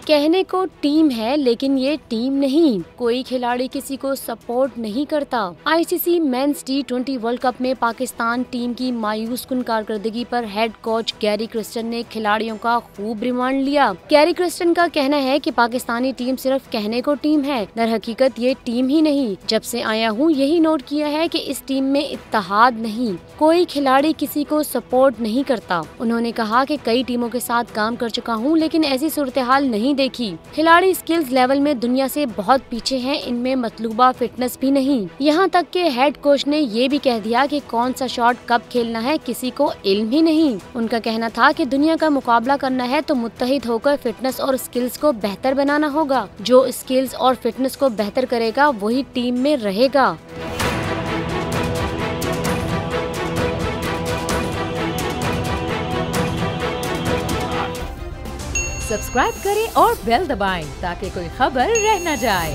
कहने को टीम है लेकिन ये टीम नहीं, कोई खिलाड़ी किसी को सपोर्ट नहीं करता। ICC men's T20 world cup में पाकिस्तान टीम की मायूसकुन कारकर्दगी पर हेड कोच गैरी क्रिस्टन ने खिलाड़ियों का खूब रिमांड लिया। गैरी क्रिस्टन का कहना है कि पाकिस्तानी टीम सिर्फ कहने को टीम है, दर हकीकत ये टीम ही नहीं। जब से आया हूँ यही नोट किया है कि इस टीम में इत्तेहाद नहीं, कोई खिलाड़ी किसी को सपोर्ट नहीं करता। उन्होंने कहा कि कई टीमों के साथ काम कर चुका हूँ लेकिन ऐसी सूरत हाल नहीं देखी। खिलाड़ी स्किल्स लेवल में दुनिया से बहुत पीछे हैं, इनमें मतलूबा फिटनेस भी नहीं। यहाँ तक के हेड कोच ने ये भी कह दिया कि कौन सा शॉट कब खेलना है किसी को इल्म ही नहीं। उनका कहना था कि दुनिया का मुकाबला करना है तो मुत्तहिद होकर फिटनेस और स्किल्स को बेहतर बनाना होगा। जो स्किल्स और फिटनेस को बेहतर करेगा वही टीम में रहेगा। सब्सक्राइब करें और बेल दबाएं ताकि कोई खबर रह न जाए।